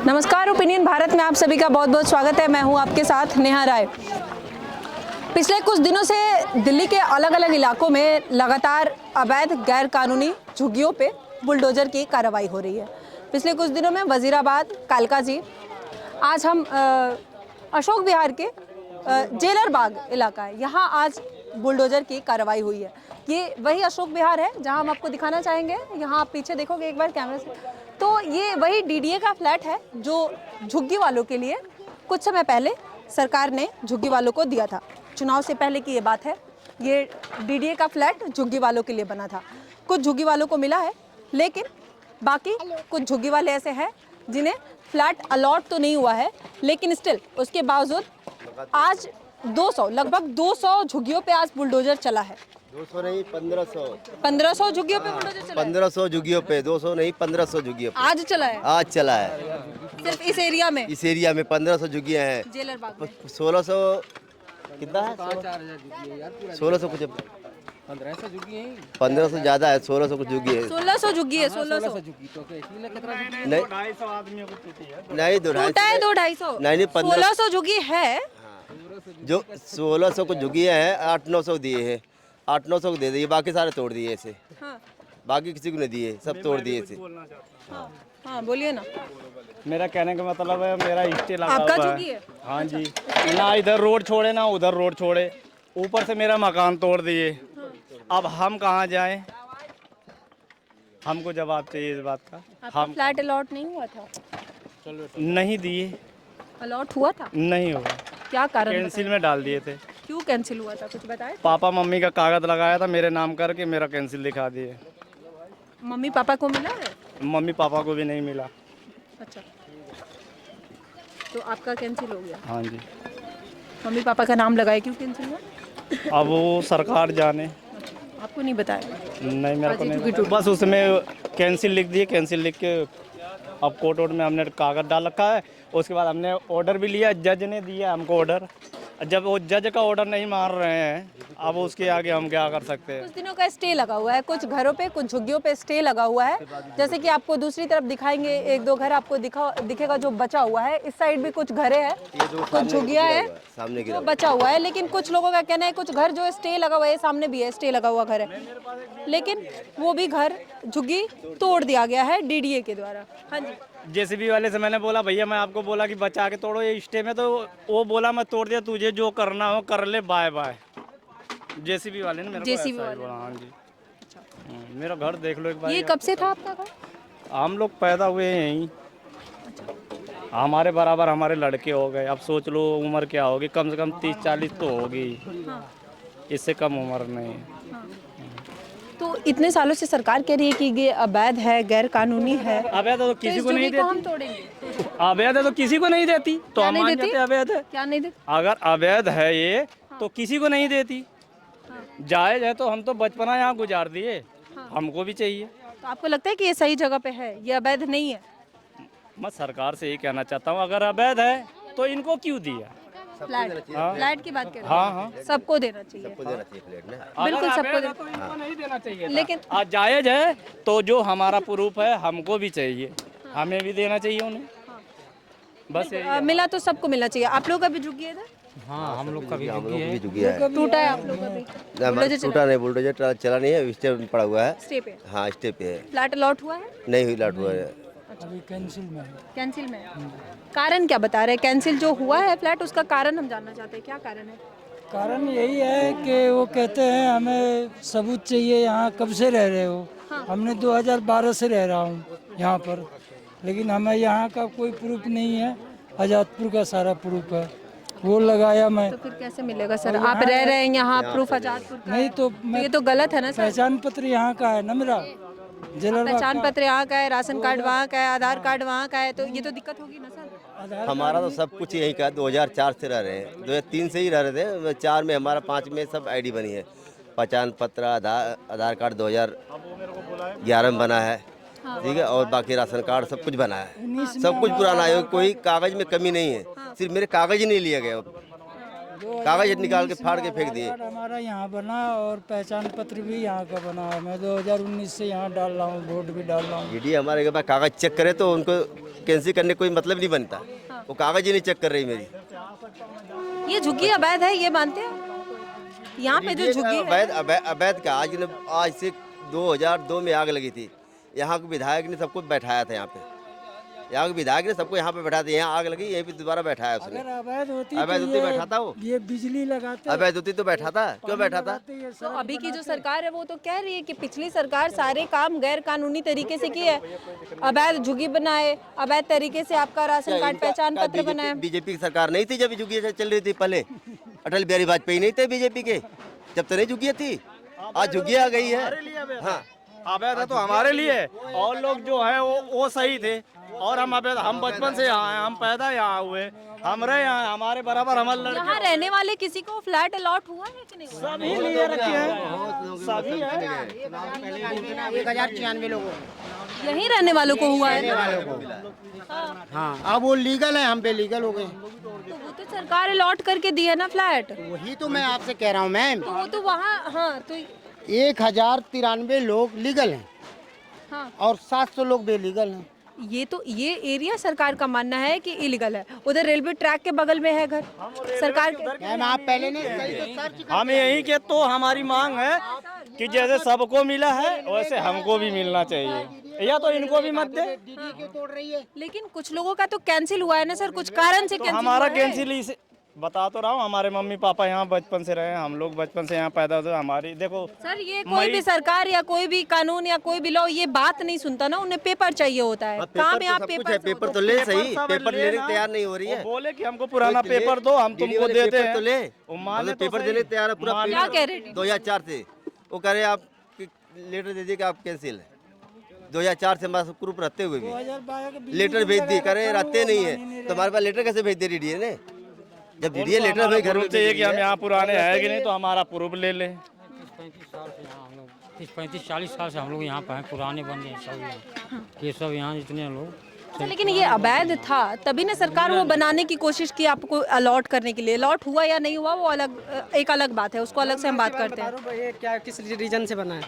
नमस्कार, ओपिनियन भारत में आप सभी का बहुत बहुत स्वागत है। मैं हूं आपके साथ नेहा राय। पिछले कुछ दिनों से दिल्ली के अलग अलग इलाकों में लगातार अवैध गैर कानूनी झुग्गियों पे बुलडोजर की कार्रवाई हो रही है। पिछले कुछ दिनों में वजीराबाद, कालकाजी, आज हम अशोक विहार के जेलर बाग इलाका है, यहाँ आज बुलडोजर की कार्रवाई हुई है। ये वही अशोक विहार है जहाँ हम आपको दिखाना चाहेंगे। यहाँ आप पीछे देखोगे एक बार कैमरे से, तो ये वही डीडीए का फ्लैट है जो झुग्गी वालों के लिए कुछ समय पहले सरकार ने झुग्गी वालों को दिया था। चुनाव से पहले की ये बात है। ये डीडीए का फ्लैट झुग्गी वालों के लिए बना था। कुछ झुग्गी वालों को मिला है, लेकिन बाकी कुछ झुग्गी वाले ऐसे हैं जिन्हें फ्लैट अलॉट तो नहीं हुआ है, लेकिन स्टिल उसके बावजूद आज 200 लगभग 200 झुग्गियों पे आज बुलडोजर चला है। 200 नहीं 1500 1500 झुग्गियों पे बुलडोजर चला है। 1500 झुग्गियों पे 200 नहीं 1500 झुग्गियों पे आज चला है। आज चला है। सिर्फ इस एरिया में, इस एरिया में 1500 झुग्गियां हैं। जेलर बाग में 1600 कितना है? 1600 कुछ 1500 ज्यादा है। 1600 कुछ झुग्गी है। 1600 झुग्गी है। 1600 नहीं 250 आदमियों को नहीं टूटा है 200-250 नहीं 1600 झुग्गी है। जो 1600 को झुग्गियां हैं 800-900 दिए हैं। 800-900 को दे दिए, बाकी सारे तोड़ दिए इसे। हाँ बाकी किसी को नहीं दिए, सब तोड़ दिए इसे। हाँ बोलिए ना। मेरा कहने का मतलब है मेरा स्टे लगा आपका हुआ झुग्गी है? हाँ जी। ना इधर रोड छोड़े ना उधर रोड छोड़े, ऊपर से मेरा मकान तोड़ दिए। अब हम कहाँ जाएं? हमको जवाब चाहिए इस बात का। आपका फ्लैट अलॉट नहीं हुआ था? नहीं दिए। अलॉट हुआ था? नहीं हुआ, क्या कारण कैंसिल में डाल दिए थे। बताएं? क्यों कैंसिल हुआ था, कुछ बताएं? पापा मम्मी का कागज लगाया था मेरे नाम करके, मेरा कैंसिल दिखा दिए। मम्मी पापा को मिला है? मम्मी पापा को भी नहीं मिला। अच्छा, तो आपका कैंसिल हो गया? हाँ जी। मम्मी पापा का नाम लगाए, क्यों कैंसिल हुआ? अब वो सरकार जाने। आपको नहीं बताया? नहीं मेरे को आज ही नहीं, टूटी। बस उसमें कैंसिल लिख दिए। कैंसिल लिख के अब कोर्ट वोर्ट में हमने कागज डाल रखा है। उसके बाद हमने ऑर्डर भी लिया, जज ने दिया हमको ऑर्डर। जब वो जज का ऑर्डर नहीं मान रहे हैं, अब उसके आगे हम क्या कर सकते हैं। कुछ दिनों का स्टे लगा हुआ है, कुछ घरों पे, कुछ झुग्गियों पे स्टे लगा हुआ है। जैसे कि आपको दूसरी तरफ दिखाएंगे, एक दो घर आपको दिखेगा जो बचा हुआ है। इस साइड भी कुछ घरे हैं, कुछ झुग्गियां हैं सामने जो बचा हुआ है। लेकिन कुछ लोगों का कहना है कुछ घर जो स्टे लगा हुआ है, सामने भी है स्टे लगा हुआ घर है, लेकिन वो भी घर झुग्गी तोड़ दिया गया है डीडीए के द्वारा। हाँ जी। जेसीबी वाले से मैंने बोला भैया मैं आपको बोला कि बचा के तोड़ो ये स्टे में, तो वो बोला मैं तोड़ दिया, तुझे जो करना हो कर ले, बाय बाय। जेसीबी वाले ने मेरे को ऐसा ही बोला। हाँ जी। मेरा घर देख लो एक बार। ये कब से था आपका घर? हम लोग पैदा हुए हैं यहीं। हमारे बराबर हमारे लड़के हो गए। अब सोच लो उम्र क्या होगी, कम से कम 30-40 तो होगी। इससे कम उम्र नहीं है। तो इतने सालों से सरकार कह रही है कि ये अवैध है, गैर कानूनी है, अवैध है तो किसी को नहीं हम देती। तोड़ेंगे। अवैध है तो किसी को नहीं देती, तो हम मान जाते अवैध है। क्या नहीं देती? अगर अवैध है ये तो किसी को नहीं देती। जायज है तो हम तो बचपना यहाँ गुजार दिए, हमको भी चाहिए। तो आपको लगता है कि ये सही जगह पे है, ये अवैध नहीं है? मैं सरकार से यही कहना चाहता हूँ, अगर अवैध है तो इनको क्यों दिया। फ्लैट की बात कर रहे हैं। हाँ हाँ, सबको देना चाहिए, देना चाहिए फ्लैट में। बिल्कुल सबको देना। तो इनको नहीं देना चाहिए। लेकिन आज जायज है तो जो हमारा प्रूफ है हमको भी चाहिए, हमें भी देना चाहिए उन्हें। बस यही। मिला तो सबको मिलना चाहिए। आप लोग का भी झुग्गी है इधर? हाँ हम लोग का भी हम लोग भी झुग्गियां है। टूटा है आप लोग का भी? बुलडोजर टूटा नहीं, बुलडोजर चला नहीं है, स्टे पड़ा हुआ है। स्टे पे? हाँ स्टे पे है। फ्लैट अलॉट हुआ है? नहीं हुई लाट हुआ है। अभी कैंसिल में है। कैंसिल में है? कारण क्या बता रहे हैं? कैंसिल जो हुआ है फ्लैट, उसका कारण हम जानना चाहते हैं, क्या कारण है? कारण यही है कि वो कहते हैं हमें सबूत चाहिए, यहाँ कब से रह रहे हो। हमने 2012 से रह रहा हूँ यहाँ पर, लेकिन हमें यहाँ का कोई प्रूफ नहीं है। आज़ादपुर का सारा प्रूफ है, वो लगाया मैं। तो फिर कैसे मिलेगा सर? आप रह रहे हैं यहाँ, प्रूफ आजादपुर का नहीं है। तो तो मैं ये तो गलत है ना सर? पहचान पत्र यहाँ का है ना मेरा, जलरबाग पहचान का। पत्र यहाँ का है, राशन कार्ड वहाँ का है, आधार कार्ड वहाँ का है, तो ये तो दिक्कत होगी ना सर? हमारा तो सब कुछ यहीं का 2004 से रह रहे हैं। 2003 से ही रह रहे थे, 4 में हमारा, 5 में सब आईडी बनी है। पहचान पत्र, आधार कार्ड 2011 में बना है, ठीक है। और बाकी राशन कार्ड सब कुछ बना है, सब कुछ पुराना है, कोई कागज में कमी नहीं है। सिर्फ मेरे कागज ही नहीं लिया गया, कागज निकाल के फाड़ के फेंक दिए। हमारा यहाँ बना और पहचान पत्र भी यहाँ का बना है। मैं 2019 से यहाँ डाल रहा हूँ, वोट भी डाल रहा हूँ। ईडी हमारे के पास कागज चेक करे तो उनको कैंसिल करने कोई मतलब नहीं बनता। वो कागज ही नहीं चेक कर रही मेरी। ये झुग्गी अवैध है, ये मानते हैं? यहाँ पे जो झुग्गी है, अवैध का आज से 2002 में आग लगी थी। यहाँ के विधायक ने सबको बैठाया था यहाँ पे। यहाँ के विधायक ने सबको यहाँ पे बैठा दिया। यहाँ आग लगी, यहीं पे दोबारा बैठाया उसने। अगर अवैध होती बैठा था वो। ये बिजली लगाते, अवैध होती तो बैठा था, क्यों बैठा था? तो अभी की जो सरकार है वो तो कह रही है कि पिछली सरकार सारे काम गैर कानूनी तरीके से किए है। अवैध झुग्गी बनाए, अवैध तरीके से आपका राशन कार्ड पहचान पत्र बनाया। बीजेपी की सरकार नहीं थी जब झुग्गी चल रही थी पहले? अटल बिहारी वाजपेयी नहीं थे बीजेपी के जब तो नहीं झुग्गियाँ थी? आज झुग्गियाँ आ गई है। हाँ, अवैध है तो हमारे लिए, और लोग जो है वो सही थे, और हम अवैध, हम बचपन से यहाँ हैं, हम पैदा यहाँ हुए, हम रहे यहाँ, हमारे बराबर हमारे लड़के। यहाँ रहने वाले किसी को फ्लैट अलॉट हुआ है कि नहीं? सभी लिए रखे हैं, सभी है। 1096 लोगों को, यहीं रहने वालों को हुआ है ना? हाँ, अब वो लीगल है, हम पे लीगल हो गए। तो वो तो सरकार अलॉट करके दी है ना फ्लैट। वही तो मैं आपसे कह रहा हूँ मैम, तो वो तो वहाँ, हाँ तो 1093 लोग लीगल हैं हाँ, और 700 लोग बेलीगल हैं। ये एरिया सरकार का मानना है कि इलीगल है। उधर रेलवे ट्रैक के बगल में है घर सरकार के। मैम आप पहले नहीं सही तो सर्च कर। हम यही के तो हमारी मांग है कि जैसे सबको मिला है वैसे हमको भी मिलना चाहिए, या तो इनको भी मत दे। डीडी क्यों तोड़ रही है? लेकिन कुछ लोगों का तो कैंसिल हुआ है ना सर, कुछ कारण से तो कैंसिल हमारा हुआ है। कैंसिल ही से बता तो रहा हूँ, हमारे मम्मी पापा यहाँ बचपन से रहे हैं, हम लोग बचपन से यहाँ पैदा हुए। हमारी देखो सर, ये कोई भी सरकार या कोई भी कानून या कोई भी लॉ ये बात नहीं सुनता ना, उन्हें पेपर चाहिए होता है। काम है आप पेपर पेपर तो ले सही, पेपर लेने को तैयार नहीं हो रही है। वो बोले कि हमको पुराना पेपर दो, हम तुमको देते हैं। तो ले, वो माने तो पेपर सही। देने तैयार है पूरा। क्या कह रहे थे? 2004 से वो कह रहे आप लेटर दे दिए कि आप कैंसिल है। 2004 से हमारे ग्रुप रहते हुए भी लेटर भेज दी, करे रहते नहीं है तो हमारे पास लेटर कैसे भेज दे डीडीए ने? जब डीडीए लेटर हमारे घर में चाहिए कि हम यहाँ पुराने हैं कि नहीं, तो हमारा प्रूफ ले ले। 30-35 साल से हम लोग यहाँ पे हैं, पुराने बंदे हैं सब यहाँ। ये सब यहाँ जितने लोग। अच्छा, लेकिन ये अवैध था तभी ना सरकार वो बनाने की कोशिश की आपको अलॉट करने के लिए। अलॉट हुआ या नहीं हुआ वो अलग, एक अलग बात है, उसको अलग से हम बात करते हैं। ये क्या किस रीजन से बना है?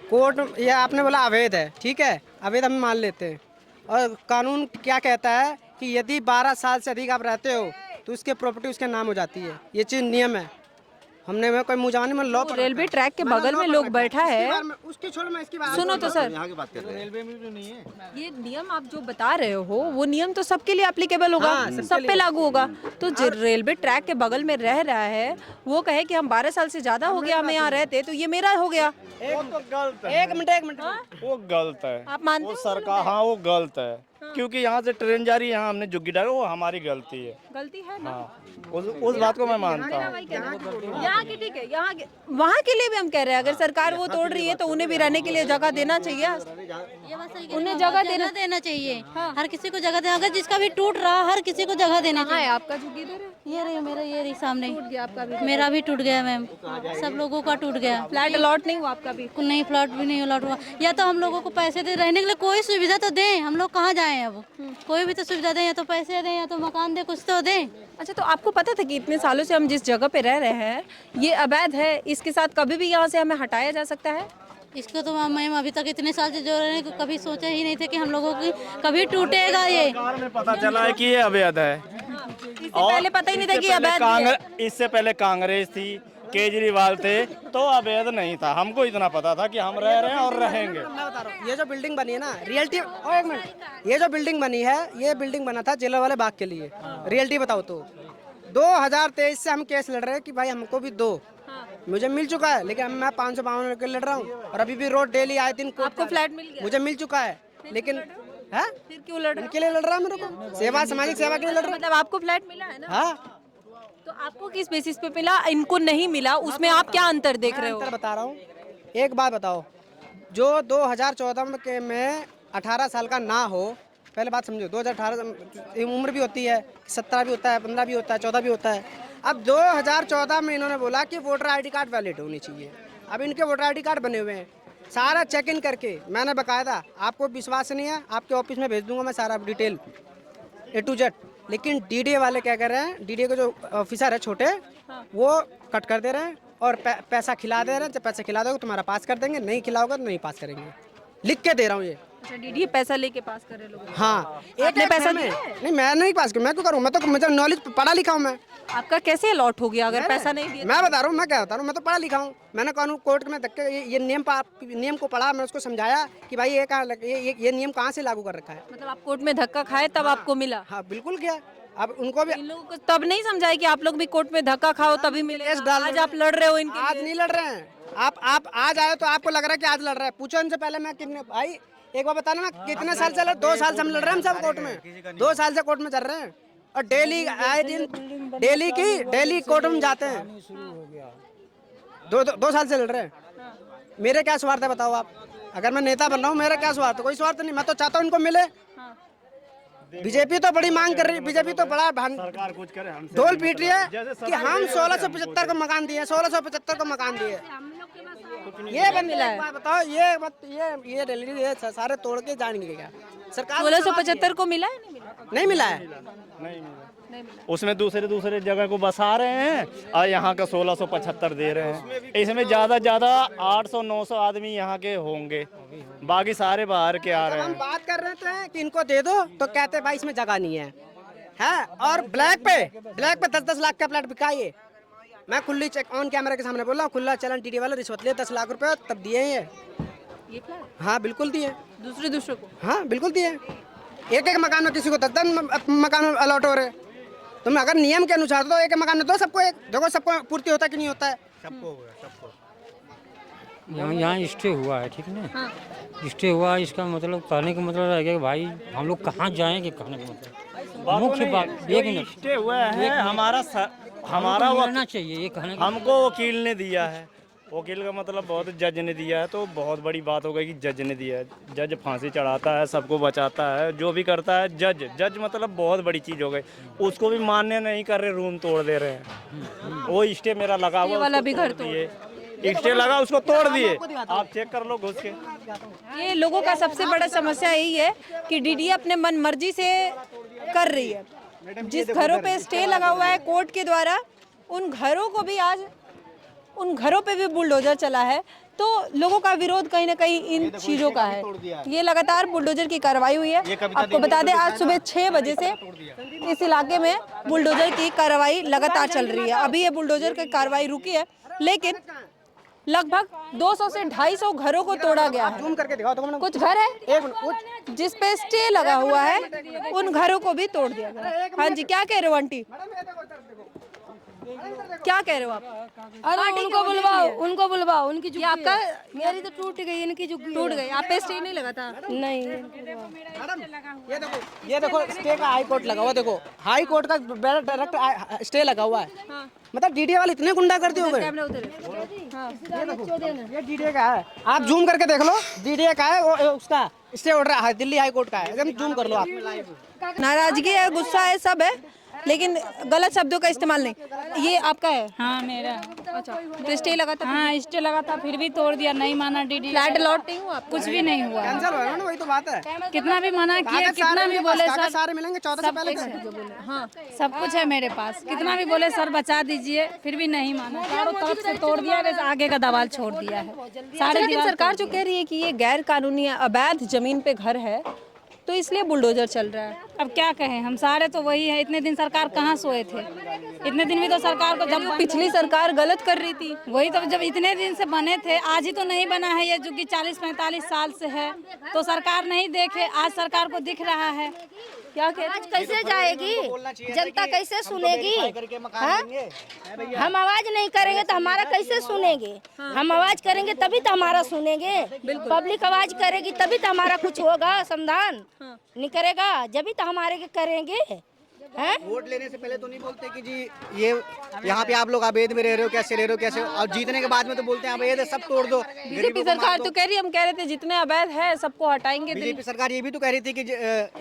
कोर्ट ये आपने बोला अवैध है, ठीक है, अवैध हम मान लेते हैं। और कानून क्या कहता है कि यदि 12 साल से अधिक आप रहते हो तो उसके प्रॉपर्टी उसके नाम हो जाती है। ये चीज़ नियम है। हमने में कोई मुजानी में लॉ, रेलवे ट्रैक के बगल में लोग बैठा है। उसकी छोड़ मैं इसकी बात सुनो तो सर, यहाँ की बात कर रहे हैं। ये नियम आप जो बता रहे हो वो नियम तो सबके लिए एप्लीकेबल होगा, सब पे लागू होगा। तो जो रेलवे ट्रैक के बगल में रह रहा है वो कहे कि हम 12 साल से ज्यादा हो गया हमें यहाँ रहते, तो ये मेरा हो गया। वो तो गलत है। एक मिनट वो गलत है। आप मानते वो हो? सरकार, हाँ वो गलत है, क्योंकि यहाँ से ट्रेन जा रही है, यहाँ हमने झुग्गी डाली, वो हमारी गलती है। गलती है ना? हाँ, उस बात को मैं मानता हूँ। यहाँ की ठीक है, यहाँ के वहाँ के लिए भी हम कह रहे हैं अगर सरकार वो तोड़ रही है तो उन्हें भी रहने के लिए जगह देना चाहिए। उन्हें जगह देना चाहिए। हर किसी को जगह देना, अगर जिसका भी टूट रहा हर किसी को जगह देना चाहिए। आपका झुग्गी दे रहे हैं? ये रही मेरा, ये रही सामने टूट गया। आपका भी? मेरा भी टूट गया मैम, सब लोगों का टूट गया। फ्लैट अलॉट नहीं हुआ आपका भी? नहीं, फ्लैट भी नहीं अलॉट हुआ। या तो हम लोगों को पैसे दे, रहने के लिए कोई सुविधा तो दें, हम लोग कहाँ जाएं अब? कोई भी तो सुविधा दें, या तो पैसे दें या तो मकान दें, कुछ तो दें। अच्छा, तो आपको पता था कि इतने सालों से हम जिस जगह पे रह रहे हैं ये अवैध है, इसके साथ कभी भी यहाँ से हमें हटाया जा सकता है? इसको तो मैम अभी तक इतने साल से जो रहे हैं कभी सोचा ही नहीं थे कि हम लोगों की कभी टूटेगा ये। सरकार में पता चला है कि ये अवैध है। इससे पहले पता ही नहीं था कि अवैध है। इससे पहले कांग्रेस थी, केजरीवाल थे, तो अवैध नहीं था। हमको इतना पता था कि हम रह रहे हैं और रहेंगे। मैं बता रहा हूँ, ये जो बिल्डिंग बनी है ना रियल्टी, और एक मिनट, ये जो बिल्डिंग बनी है ये बिल्डिंग बना था जेलरवाले बाग के लिए। रियल्टी बताओ तो 2023 से हम केस लड़ रहे हैं कि भाई हमको भी दो। मुझे मिल चुका है, लेकिन मैं 552 के लड़ रहा हूँ और अभी भी रोड डेली आए दिन आपको फ्लैट मिल गया? मुझे मिल चुका है, लेकिन है फिर क्यों लड़ रहे इनके लिए लड़ रहा है, मेरे को सेवा, सामाजिक सेवा के लिए लड़ रहा मतलब आपको फ्लैट मिला है ना? हाँ, तो आपको किस बेसिस पे मिला, इनको नहीं मिला, उसमें आप क्या अंतर देख रहे हो? अंतर बता रहा हूँ। एक बात बताओ, जो 2014 में 18 साल का ना हो, पहले बात समझो, 2018 उम्र भी होती है, 17 भी होता है, 15 भी होता है, 14 भी होता है। अब 2014 में इन्होंने बोला कि वोटर आईडी कार्ड वैलिड होनी चाहिए। अब इनके वोटर आईडी कार्ड बने हुए हैं, सारा चेक इन करके मैंने बकायदा, आपको विश्वास नहीं है, आपके ऑफिस में भेज दूंगा मैं सारा डिटेल A to Z। लेकिन डीडीए वाले क्या कर रहे हैं, डीडीए के जो ऑफिसर है छोटे, वो कट कर दे रहे हैं और पैसा खिला दे रहे हैं। जब पैसा खिला दोगे तुम्हारा पास कर देंगे, नहीं खिलाओगे तो नहीं पास करेंगे। लिख के दे रहा हूँ ये, अच्छा, डीडीए पैसा लेके पास कर रहे लोग। हाँ, आपने पैसा में दिया है? नहीं, मैं नहीं पास करूँ, मैं क्यों करूँ, मैं तो मुझे नॉलेज पढ़ा लिखा हूँ मैं। आपका कैसे अलॉट हो गया अगर पैसा नहीं दिया? मैं बता रहा हूँ, मैं क्या बता रहा हूँ, मैं तो पढ़ा लिखा हूँ। मैंने कानून कोर्ट में धक्के ये नियम को पढ़ा, मैं उसको समझाया कि भाई ये नियम कहाँ से लागू कर रखा है। मतलब आप कोर्ट में धक्का खाए तब आपको मिला? हाँ बिल्कुल किया। अब उनको भी इन लोगों को तब नहीं समझाया कि आप लोग भी कोर्ट में धक्का खाओ तभी मिलेगा? आज आप लड़ रहे हो इनके आज लिए। नहीं लड़ रहे हैं। आप आज आए तो आपको लग रहा है कि आज लड़ रहे हैं। पूछो इनसे पहले मैं कितने भाई एक बार बताना, मैं कितने साल से 2 साल से हम लड़ रहे हैं, हम सब कोर्ट में 2 साल से कोर्ट में चल रहे हैं और डेली आए दिन डेली कोर्ट में जाते हैं। 2 साल से लड़ रहे हैं। मेरे क्या स्वार्थ है बताओ आप? अगर मैं नेता बन रहा हूँ, मेरा क्या स्वार्थ है? कोई स्वार्थ नहीं। मैं तो चाहता हूँ इनको मिले। बीजेपी तो बड़ी मांग कर रही है, बीजेपी तो बड़ा सरकार कुछ करे, हमसे ढोल पीट रही है कि हम 1675 को मकान दिए, 1675 को मकान दिए। ये बंद मिला है, बताओ ये दिल्ली ये सारे तोड़ के जाएंगे क्या? सरकार 1675 को मिला है नहीं मिला? नहीं मिला है। उसमें दूसरे जगह को बसा रहे हैं और यहाँ का 1675 दे रहे हैं। इसमें ज़्यादा 800-900 आदमी यहाँ के होंगे, बाकी सारे बाहर के आ रहे हम हैं। बात कर रहे थे कि इनको दे दो तो कहते हैं भाई इसमें जगह नहीं है, है? और ब्लैक पे 10-10 लाख का फ्लैट बिकाइए। मैं खुली चेक ऑन कैमरा के सामने बोला, खुला चलन टीडी वाला रिश्वत ले 10 लाख रुपए तब दिए हैं ये फ्लैट हाँ बिल्कुल दिए। दूसरे को? हाँ बिल्कुल दिए। एक मकान में किसी को 10 मकान अलॉट हो रहे। तुम अगर नियम के अनुसार तो एक मकान में दो सबको, एक देखो सबको पूर्ति होता है कि नहीं होता है? सबको यहाँ स्टे हुआ है, ठीक ना? स्टे हुआ, इसका मतलब कहने का मतलब है कि भाई हम लोग कहाँ जाएंगे, कहने का मतलब मुख्य बात एक मिनट स्टे हुआ है। हमारा मिलना चाहिए, ये कहने का हमको वकील ने दिया है। वकील का मतलब बहुत जज ने दिया है, तो बहुत बड़ी बात हो गई कि जज ने दिया है। जज फांसी चढ़ाता है, सबको बचाता है, जो भी करता है जज मतलब बहुत बड़ी चीज़ हो गई। उसको भी मान्य नहीं कर रहे, रूम तोड़ दे रहे हैं। वो स्टे मेरा लगा हुआ, वाला भी घर तोड़ स्टे लगा उसको तोड़ दिए। आप चेक कर लो घुस के। ये लोगों का सबसे बड़ा समस्या यही है कि डीडीए अपने मन मर्जी से कर रही है। जिस घरों पे स्टे लगा हुआ है कोर्ट के द्वारा, उन घरों को भी आज उन घरों पे भी बुलडोजर चला है। तो लोगों का विरोध कहीं ना कहीं इन चीज़ों का है। ये लगातार बुलडोजर की कार्रवाई हुई है। आपको बता दें आज सुबह 6 बजे से इस इलाके में बुलडोजर की कार्रवाई लगातार चल रही है। अभी ये बुलडोजर की कार्रवाई रुकी है, लेकिन लगभग 200 से 250 घरों को तोड़ा गया है। जूम करके दिखाओ तो कुछ घर है जिस पे स्टे लगा हुआ है, उन घरों को भी तोड़ दिया गया। हाँ जी, क्या कह रहे हो आंटी? क्या कह रहे हो आप? अरे उनको बुलवाओ उनकी झुग्गी आपका मेरी तो टूट गई, इनकी झुग्गी टूट गई। आप पे स्टे नहीं लगा था? नहीं। ये देखो स्टे का हाई कोर्ट लगा हुआ, देखो हाई कोर्ट का डायरेक्ट स्टे लगा हुआ है। मतलब डीडीए वाले इतने गुंडा करते हो गए। ये डीडीए का है, आप जूम करके देख लो। डीडीए का है, वो उसका स्टे ऑर्डर है, दिल्ली हाई कोर्ट का है। एकदम जूम कर लो आप। नाराजगी है, गुस्सा है, सब है, लेकिन गलत शब्दों का इस्तेमाल नहीं। ये आपका है? हाँ मेरा। अच्छा, तो स्टे लगा था? हाँ स्टे लगा था, फिर भी तोड़ दिया, नहीं माना डीडी। फ्लैट अलॉट नहीं हुआ? कुछ भी नहीं हुआ। कैंसिल हो ना, वही तो बात है। कितना भी मना किए, कितना भी बोले सर सारे मिलेंगे 14 से पहले। हाँ, सब कुछ है मेरे पास, कितना भी बोले सर बचा दीजिए, फिर भी नहीं माना। चारों तरफ से तोड़ दिया, बस आगे का दवाल छोड़ दिया है सारे। लेकिन सरकार जो कह रही है कि ये गैर कानूनी अवैध जमीन पे घर है, तो इसलिए बुलडोजर चल रहा है। अब क्या कहें, हम सारे तो वही है। इतने दिन सरकार कहाँ सोए थे? इतने दिन भी तो सरकार को, जब पिछली सरकार गलत कर रही थी, वही तो, जब इतने दिन से बने थे, आज ही तो नहीं बना है ये, जो कि 40-45 साल से है। तो सरकार नहीं देखे, आज सरकार को दिख रहा है। क्या कह रहे आज कैसे जाएगी जनता, कैसे सुनेगी? हम आवाज नहीं करेंगे तो हमारा कैसे सुनेंगे? हम आवाज करेंगे तभी तो हमारा सुनेंगे। पब्लिक आवाज करेगी तभी तो हमारा कुछ होगा, समाधान नहीं करेगा जब भी तो हमारे के करेंगे। वोट लेने से पहले तो नहीं बोलते कि जी ये यहाँ पे आप लोग अवैध में रह रहे हो, कैसे रह रहे हो, कैसे, और जीतने के बाद में तो बोलते हैं अवैध है, सब तोड़ दो। बीजेपी सरकार तो कह रही, हम कह रहे थे जितने अवैध है सबको हटाएंगे। बीजेपी सरकार ये भी तो कह रही थी कि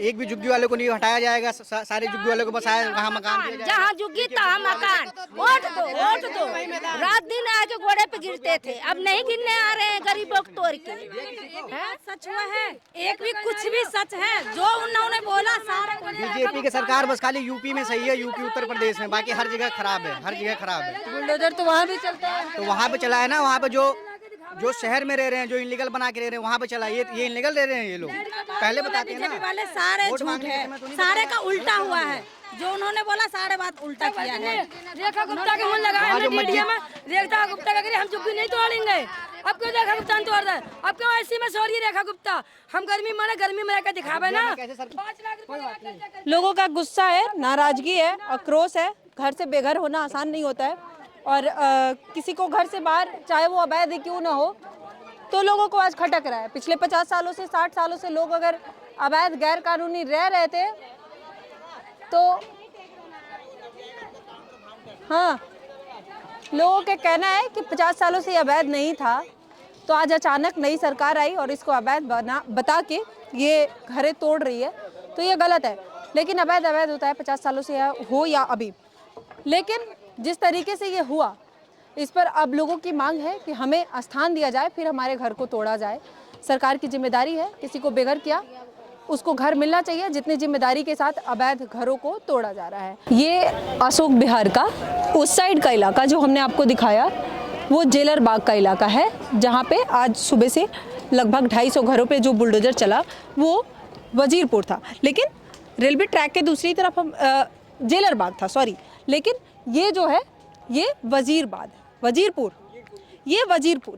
एक भी झुग्गी वाले को नहीं हटाया जाएगा, सारे झुग्गी वाले को बसाया, वहाँ मकान दिया जाएगा। जहाँ झुग्गी तहाँ मकान, वोट दो। रात दिन आके घोड़े पे गिरते थे, अब नहीं गिरने आ रहे हैं गरीबों को तोड़ के। सच हुआ है, एक भी कुछ भी सच है जो उन्होंने बोला सारा। बीजेपी की सरकार बस खाली यूपी में सही है, यूपी उत्तर प्रदेश में, बाकी हर जगह खराब है, हर जगह खराब है। बुलडोजर तो वहाँ भी चलता है। तो वहाँ पे चला है ना, वहाँ पे जो जो शहर में रह रहे हैं, जो इनलीगल बना के रह रहे हैं, वहाँ पे चला ये इनलीगल रह रहे हैं ये लोग। पहले बताते हैं ना, वाले सारे झूठ है, सारे का उल्टा हुआ है। जो उन्होंने बोला सारे बात उल्टा किया है। रेखा गुप्ता के मुंह लगाया हमने मीडिया में, रेखा गुप्ता का हम चुप्पी नहीं तोड़ेंगे। अब क्यों रेखा गुप्ता ने तोड़ रहा है? अब क्यों ऐसी में सॉरी रेखा गुप्ता? हम गर्मी में रहकर दिखावे ना। 5 लाख रुपए लोगों का गुस्सा है, नाराजगी है, आक्रोश है। घर से बेघर होना आसान नहीं होता है और किसी को घर से बाहर, चाहे वो अवैध क्यों ना हो, तो लोगों को आज खटक रहा है। पिछले 50 सालों से 60 सालों से लोग अगर अवैध गैर कानूनी रह रहे थे तो हाँ, लोगों का कहना है कि 50 सालों से अवैध नहीं था, तो आज अचानक नई सरकार आई और इसको अवैध बता के ये घरें तोड़ रही है, तो ये गलत है। लेकिन अवैध होता है, 50 सालों से हो या अभी। लेकिन जिस तरीके से ये हुआ, इस पर अब लोगों की मांग है कि हमें स्थान दिया जाए, फिर हमारे घर को तोड़ा जाए। सरकार की जिम्मेदारी है, किसी को बेघर किया उसको घर मिलना चाहिए, जितनी जिम्मेदारी के साथ अवैध घरों को तोड़ा जा रहा है। ये अशोक विहार का उस साइड का इलाका जो हमने आपको दिखाया, वो जेलर बाग का इलाका है, जहाँ पे आज सुबह से लगभग 250 घरों पे जो बुलडोजर चला वो वजीरपुर था। लेकिन रेलवे ट्रैक के दूसरी तरफ हम जेलर बाग था, सॉरी। लेकिन ये जो है ये वजीरपुर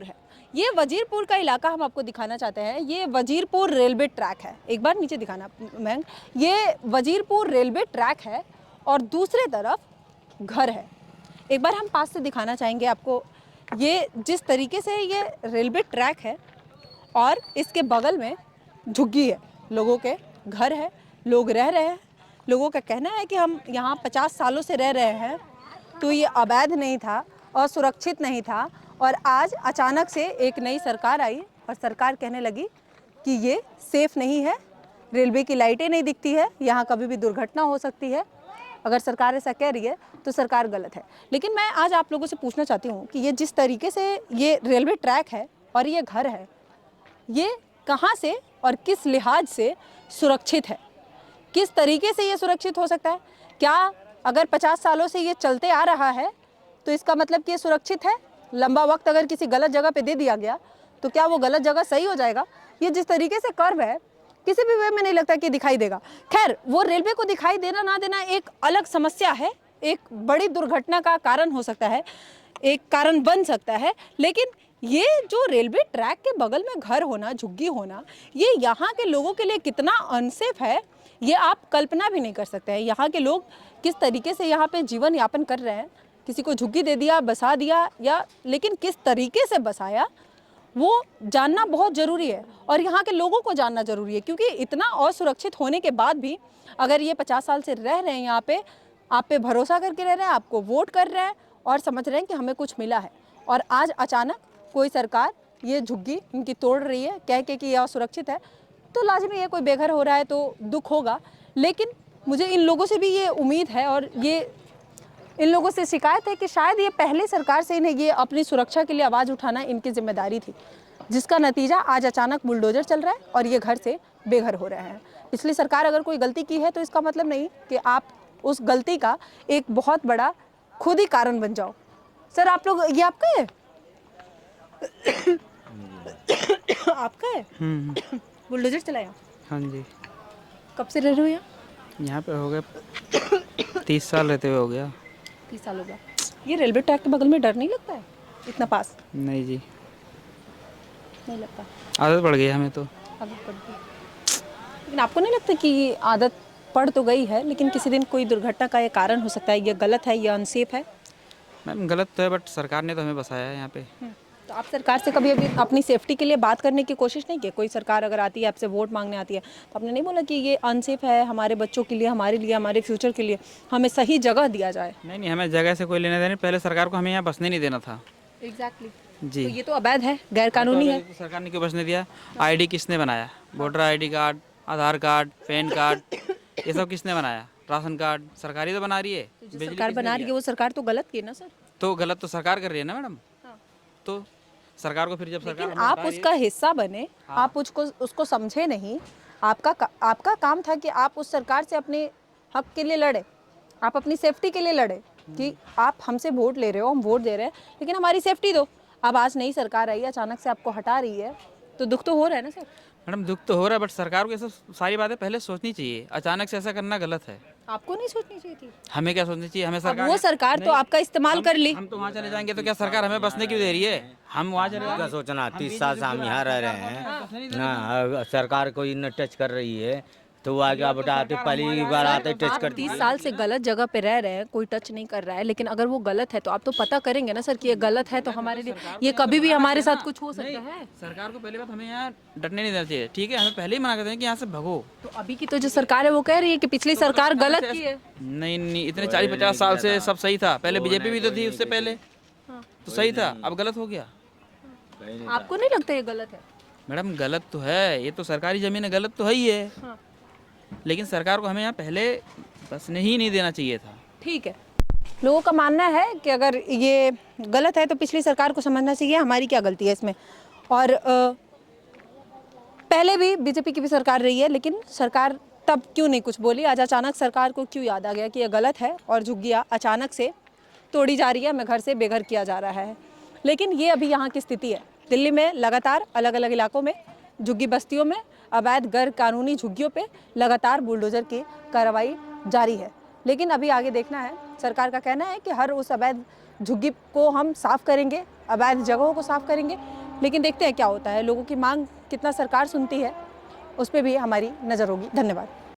है। ये वजीरपुर का इलाका हम आपको दिखाना चाहते हैं। ये वजीरपुर रेलवे ट्रैक है, एक बार नीचे दिखाना मैम। ये वजीरपुर रेलवे ट्रैक है और दूसरे तरफ घर है। एक बार हम पास से दिखाना चाहेंगे आपको। ये जिस तरीके से ये रेलवे ट्रैक है और इसके बगल में झुग्गी है, लोगों के घर है, लोग रह रहे हैं। लोगों का कहना है कि हम यहाँ 50 सालों से रह रहे हैं, तो ये अवैध नहीं था और सुरक्षित नहीं था। और आज अचानक से एक नई सरकार आई और सरकार कहने लगी कि ये सेफ़ नहीं है, रेलवे की लाइटें नहीं दिखती है, यहाँ कभी भी दुर्घटना हो सकती है। अगर सरकार ऐसा कह रही है तो सरकार गलत है। लेकिन मैं आज आप लोगों से पूछना चाहती हूँ कि ये जिस तरीके से ये रेलवे ट्रैक है और ये घर है, ये कहाँ से और किस लिहाज से सुरक्षित है? किस तरीके से ये सुरक्षित हो सकता है? क्या अगर 50 सालों से ये चलते आ रहा है तो इसका मतलब कि ये सुरक्षित है? लंबा वक्त अगर किसी गलत जगह पे दे दिया गया तो क्या वो गलत जगह सही हो जाएगा? ये जिस तरीके से कर्व है, किसी भी वे में नहीं लगता कि दिखाई देगा। खैर, वो रेलवे को दिखाई देना ना देना एक अलग समस्या है, एक बड़ी दुर्घटना का कारण हो सकता है, एक कारण बन सकता है। लेकिन ये जो रेलवे ट्रैक के बगल में घर होना, झुग्गी होना, ये यहाँ के लोगों के लिए कितना अनसेफ है, ये आप कल्पना भी नहीं कर सकते हैं। यहाँ के लोग किस तरीके से यहाँ पे जीवन यापन कर रहे हैं। किसी को झुग्गी दे दिया, बसा दिया, या लेकिन किस तरीके से बसाया वो जानना बहुत ज़रूरी है और यहाँ के लोगों को जानना ज़रूरी है। क्योंकि इतना असुरक्षित होने के बाद भी अगर ये 50 साल से रह रहे हैं यहाँ पे, आप पे भरोसा करके रह रहे हैं, आपको वोट कर रहे हैं और समझ रहे हैं कि हमें कुछ मिला है, और आज अचानक कोई सरकार ये झुग्गी इनकी तोड़ रही है कह के कि यह असुरक्षित है, तो लाजमी है कोई बेघर हो रहा है तो दुख होगा। लेकिन मुझे इन लोगों से भी ये उम्मीद है और ये इन लोगों से शिकायत है कि शायद ये पहले सरकार से इन्हें ये अपनी सुरक्षा के लिए आवाज़ उठाना इनकी जिम्मेदारी थी, जिसका नतीजा आज अचानक बुलडोजर चल रहा है और ये घर से बेघर हो रहे हैं। पिछली सरकार अगर कोई गलती की है तो इसका मतलब नहीं कि आप उस गलती का एक बहुत बड़ा खुद ही कारण बन जाओ। सर, आप लोग, ये आपका है? आपका है? बुलडोजर चलाया? हाँ जी। कब से रह रहे हो यहाँ? यहाँ पे हो गया 30 साल रहते हुए हो गया। 30 साल हो गया। ये रेलवे ट्रैक के बगल में डर नहीं लगता है इतना पास? नहीं जी, नहीं लगता, आदत पड़ गई हमें तो। आदत पड़ गई। लेकिन आपको नहीं लगता कि ये आदत पड़ तो गई है, लेकिन किसी दिन कोई दुर्घटना का ये कारण हो सकता है? ये गलत है, ये अनसेफ है? मैम गलत तो है, बट सरकार ने तो हमें बसाया है यहाँ पे। तो आप सरकार से कभी अभी अपनी सेफ्टी के लिए बात करने की कोशिश नहीं की? कोई सरकार अगर आती है आपसे वोट मांगने आती है तो आपने नहीं बोला कि ये अनसेफ है हमारे बच्चों के लिए, हमारे लिए, हमारे फ्यूचर के लिए, हमें सही जगह दिया जाए? नहीं, हमें जगह से कोई लेना देना, पहले सरकार को हमें यहाँ बसने नहीं देना था। एग्जैक्टली जी। तो ये तो अवैध है, गैर कानूनी है। तो सरकार ने क्यों बसने दिया? आईडी किसने बनाया? वोटर आईडी कार्ड, आधार कार्ड, पैन कार्ड, ये सब किसने बनाया? राशन कार्ड सरकारी तो बना रही है। सरकार बना रही है वो सरकार तो गलत की है ना सर? तो गलत तो सरकार कर रही है ना मैडम। तो सरकार को फिर जब सरकार आप उसका हिस्सा बने, आप उसको समझे नहीं। आपका काम था कि आप उस सरकार से अपने हक के लिए लड़े, आप अपनी सेफ्टी के लिए लड़े कि आप हमसे वोट ले रहे हो, हम वोट दे रहे हैं, लेकिन हमारी सेफ्टी दो। अब आज नई सरकार आई है, अचानक से आपको हटा रही है, तो दुख तो हो रहा है ना सर? मैडम दुख तो हो रहा है, बट सरकार को ये सब सारी बातें पहले सोचनी चाहिए। अचानक से ऐसा करना गलत है। आपको नहीं सोचनी चाहिए थी? हमें क्या सोचनी चाहिए? हमें अब सरकार वो सरकार तो आपका इस्तेमाल कर ली। हम तो वहाँ चले जाएंगे तो क्या सरकार हमें बसने क्यों दे रही है? हम वहाँ चले जाएंगे। सोचना 30 साल से हम यहाँ रह रहे हैं ना, सरकार कोई न टच कर रही है तो वो आगे बताते पहली बार आते टच कर 30 साल से गलत जगह पे रह रहे हैं, कोई टच नहीं कर रहा है, लेकिन अगर वो गलत है तो आप तो पता करेंगे ना सर कि ये गलत है, तो हमारे लिए ये कभी भी हमारे साथ कुछ हो सकता है। सरकार को पहली बात हमें यहाँ डटने नहीं देना चाहिए, ठीक है? हमें पहले ही मना करते हैं कि यहाँ से भगो। तो अभी की तो जो सरकार है वो कह रही है कि पिछली सरकार गलत की है। नहीं, इतने 40-50 साल से सब सही था। पहले बीजेपी भी तो थी, उससे पहले तो सही था, अब गलत हो गया। आपको नहीं लगता ये गलत है? मैडम गलत तो है, ये तो सरकारी जमीन है, गलत तो है ही है, लेकिन सरकार को हमें यहाँ पहले बसने ही नहीं देना चाहिए था। ठीक है, लोगों का मानना है कि अगर ये गलत है तो पिछली सरकार को समझना चाहिए हमारी क्या गलती है इसमें। और पहले भी बीजेपी की भी सरकार रही है, लेकिन सरकार तब क्यों नहीं कुछ बोली? आज अचानक सरकार को क्यों याद आ गया कि ये गलत है और झुग्गियाँ अचानक से तोड़ी जा रही है, हमें घर से बेघर किया जा रहा है। लेकिन ये अभी यहाँ की स्थिति है। दिल्ली में लगातार अलग अलग इलाकों में, झुग्गी बस्तियों में, अवैध गैर कानूनी झुग्गियों पे लगातार बुलडोजर की कार्रवाई जारी है। लेकिन अभी आगे देखना है। सरकार का कहना है कि हर उस अवैध झुग्गी को हम साफ़ करेंगे, अवैध जगहों को साफ़ करेंगे, लेकिन देखते हैं क्या होता है। लोगों की मांग कितना सरकार सुनती है, उस पर भी हमारी नज़र होगी। धन्यवाद।